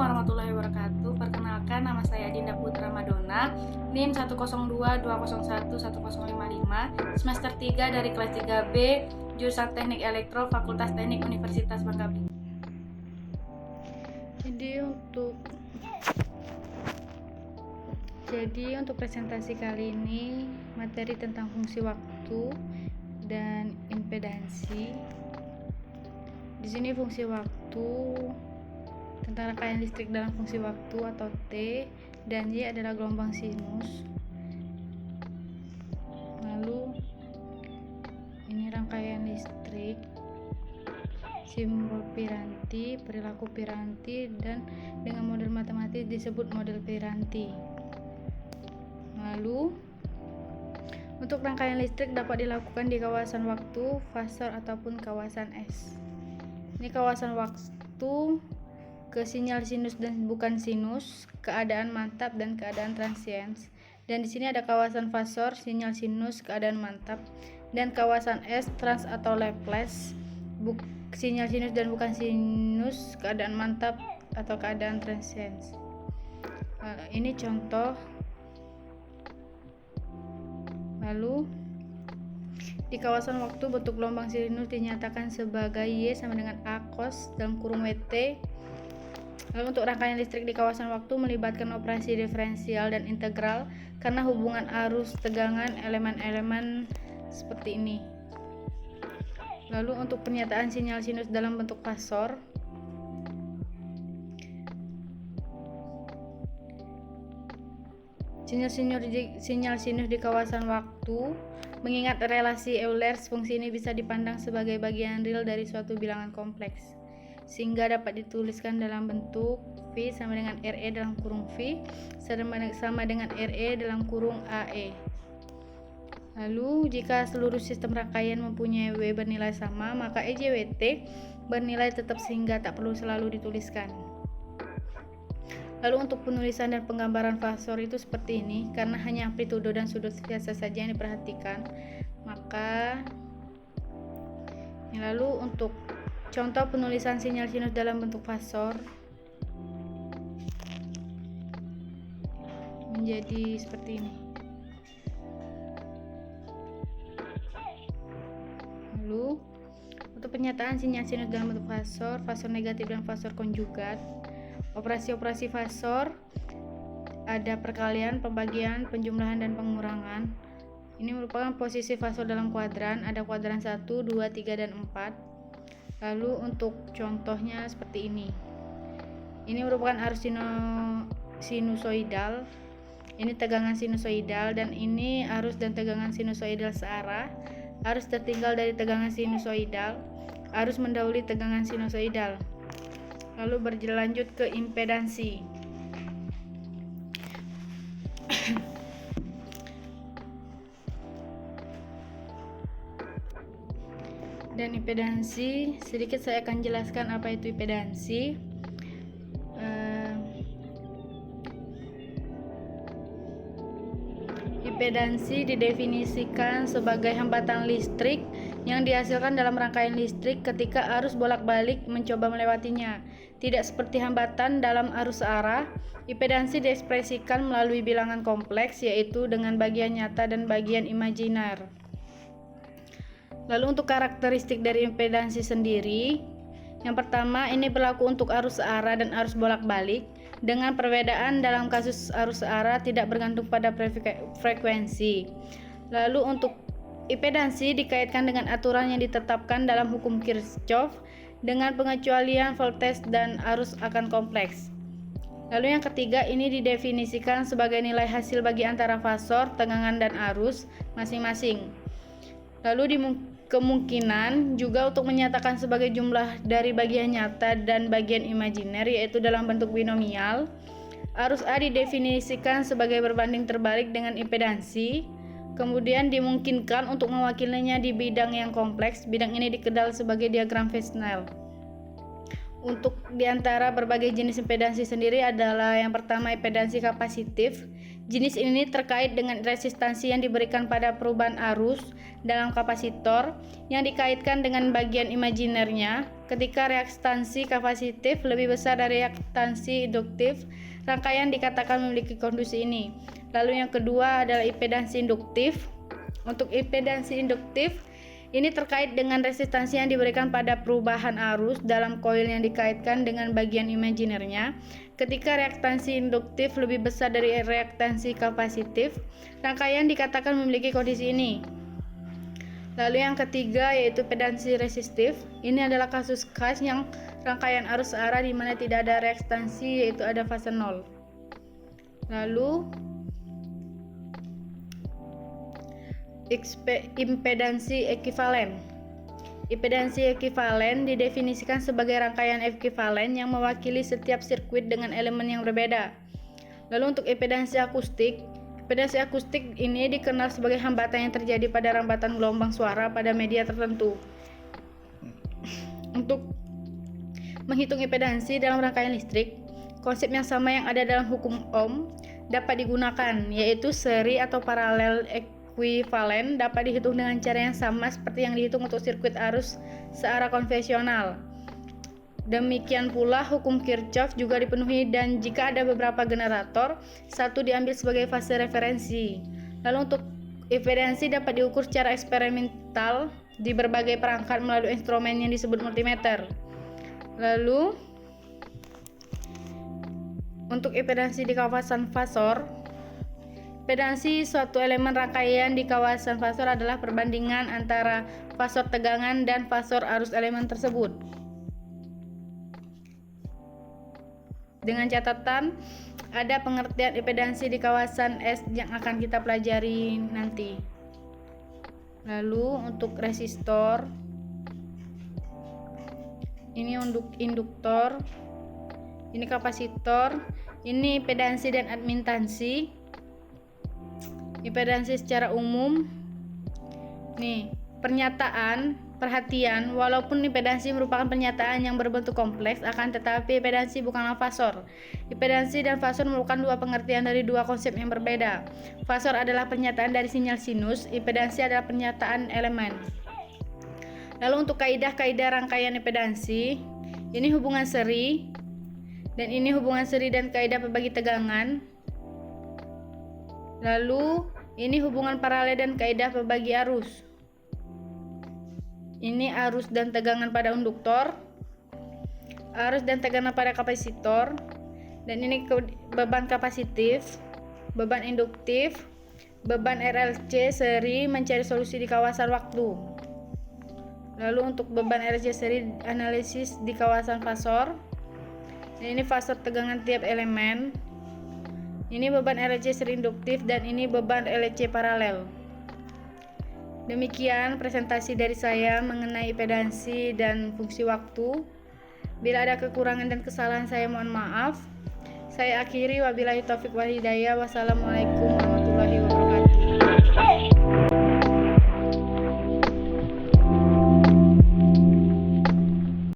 warahmatullahi wabarakatuh. Perkenalkan, nama saya Dinda Putra Madonna, NIM 10220111055, semester 3 dari kelas 3B, jurusan Teknik Elektro, Fakultas Teknik Universitas Bangka Belitung. Jadi untuk presentasi kali ini materi tentang fungsi waktu dan impedansi. Di sini fungsi waktu tentang rangkaian listrik dalam fungsi waktu atau T, dan Y adalah gelombang sinus. Lalu ini rangkaian listrik, simbol Piranti, perilaku Piranti, dan dengan model matematis disebut model Piranti. Lalu untuk rangkaian listrik dapat dilakukan di kawasan waktu, fasor, ataupun kawasan S. Ini kawasan waktu ke sinyal sinus dan bukan sinus, keadaan mantap dan keadaan transiens. Dan di sini ada kawasan fasor, sinyal sinus, keadaan mantap, dan kawasan S, trans atau Laplace, sinyal sinus dan bukan sinus, keadaan mantap atau keadaan transiens. Ini contoh. Lalu di kawasan waktu bentuk gelombang sinus dinyatakan sebagai Y sama dengan A cos dalam kurung WT. Lalu untuk rangkaian listrik di kawasan waktu melibatkan operasi diferensial dan integral karena hubungan arus tegangan elemen-elemen seperti ini. Lalu untuk pernyataan sinyal sinus dalam bentuk fasor, sinyal sinus di kawasan waktu mengingat relasi Eulers, fungsi ini bisa dipandang sebagai bagian real dari suatu bilangan kompleks, sehingga dapat dituliskan dalam bentuk V sama dengan RE dalam kurung V sama dengan RE dalam kurung AE. Lalu jika seluruh sistem rangkaian mempunyai W bernilai sama, maka EJWT bernilai tetap sehingga tak perlu selalu dituliskan. Lalu untuk penulisan dan penggambaran fasor itu seperti ini, karena hanya amplitudo dan sudut biasa saja yang diperhatikan. Lalu untuk contoh penulisan sinyal sinus dalam bentuk fasor menjadi seperti ini. Lalu untuk pernyataan sinyal sinus dalam bentuk fasor, fasor negatif dan fasor konjugat. Operasi-operasi fasor ada perkalian, pembagian, penjumlahan, dan pengurangan. Ini merupakan posisi fasor dalam kuadran, ada kuadran 1, 2, 3, dan 4. Lalu untuk contohnya seperti ini. Ini merupakan arus sinusoidal. Ini tegangan sinusoidal, dan ini arus dan tegangan sinusoidal searah. Arus tertinggal dari tegangan sinusoidal, arus mendahului tegangan sinusoidal. Lalu berlanjut ke impedansi. Dan impedansi, sedikit saya akan jelaskan apa itu impedansi. Impedansi didefinisikan sebagai hambatan listrik yang dihasilkan dalam rangkaian listrik ketika arus bolak-balik mencoba melewatinya. Tidak seperti hambatan dalam arus searah, impedansi diekspresikan melalui bilangan kompleks, yaitu dengan bagian nyata dan bagian imajiner. Lalu untuk karakteristik dari impedansi sendiri, yang pertama ini berlaku untuk arus searah dan arus bolak-balik, dengan perbedaan dalam kasus arus searah tidak bergantung pada frekuensi. Lalu untuk impedansi dikaitkan dengan aturan yang ditetapkan dalam hukum Kirchhoff dengan pengecualian voltage dan arus akan kompleks. Lalu yang ketiga ini didefinisikan sebagai nilai hasil bagi antara fasor, tegangan, dan arus masing-masing. Lalu kemungkinan juga untuk menyatakan sebagai jumlah dari bagian nyata dan bagian imajiner, yaitu dalam bentuk binomial. Arus A didefinisikan sebagai berbanding terbalik dengan impedansi. Kemudian dimungkinkan untuk mewakilinya di bidang yang kompleks. Bidang ini dikenal sebagai diagram Fresnel. Untuk diantara berbagai jenis impedansi sendiri adalah yang pertama impedansi kapasitif. Jenis ini terkait dengan resistansi yang diberikan pada perubahan arus dalam kapasitor yang dikaitkan dengan bagian imajinernya. Ketika reaktansi kapasitif lebih besar dari reaktansi induktif, rangkaian dikatakan memiliki kondisi ini. Lalu yang kedua adalah impedansi induktif. Untuk impedansi induktif, ini terkait dengan resistansi yang diberikan pada perubahan arus dalam koil yang dikaitkan dengan bagian imajinernya. Ketika reaktansi induktif lebih besar dari reaktansi kapasitif, rangkaian dikatakan memiliki kondisi ini. Lalu yang ketiga yaitu impedansi resistif. Ini adalah kasus khas yang rangkaian arus searah di mana tidak ada reaktansi, yaitu ada fase 0. Lalu impedansi ekivalen. Impedansi ekivalen didefinisikan sebagai rangkaian ekivalen yang mewakili setiap sirkuit dengan elemen yang berbeda. Lalu untuk impedansi akustik ini dikenal sebagai hambatan yang terjadi pada rambatan gelombang suara pada media tertentu. Untuk menghitung impedansi dalam rangkaian listrik, konsep yang sama yang ada dalam hukum Ohm dapat digunakan, yaitu seri atau paralel ekuivalen dapat dihitung dengan cara yang sama seperti yang dihitung untuk sirkuit arus searah konvensional. Demikian pula hukum Kirchhoff juga dipenuhi, dan jika ada beberapa generator, satu diambil sebagai fase referensi. Lalu untuk impedansi dapat diukur secara eksperimental di berbagai perangkat melalui instrumen yang disebut multimeter. Lalu untuk impedansi di kawasan fasor, impedansi suatu elemen rangkaian di kawasan fasor adalah perbandingan antara fasor tegangan dan fasor arus elemen tersebut. Dengan catatan ada pengertian impedansi di kawasan S yang akan kita pelajari nanti. Lalu untuk resistor, ini untuk induktor, ini kapasitor, ini impedansi dan admintansi. Impedansi secara umum, nih pernyataan, perhatian, walaupun impedansi merupakan pernyataan yang berbentuk kompleks, akan tetapi impedansi bukanlah fasor. Impedansi dan fasor merupakan dua pengertian dari dua konsep yang berbeda. Fasor adalah pernyataan dari sinyal sinus, impedansi adalah pernyataan elemen. Lalu untuk kaidah-kaidah rangkaian impedansi, ini hubungan seri, dan ini hubungan seri dan kaidah pembagi tegangan. Lalu ini hubungan paralel dan kaidah pembagi arus. Ini arus dan tegangan pada induktor, arus dan tegangan pada kapasitor, dan ini beban kapasitif, beban induktif, beban RLC seri mencari solusi di kawasan waktu. Lalu untuk beban RLC seri analisis di kawasan fasor. Ini fasor tegangan tiap elemen. Ini beban RLC seri induktif, dan ini beban RLC paralel. Demikian presentasi dari saya mengenai impedansi dan fungsi waktu. Bila ada kekurangan dan kesalahan saya mohon maaf. Saya akhiri, wabillahi taufik wal hidayah. Wassalamualaikum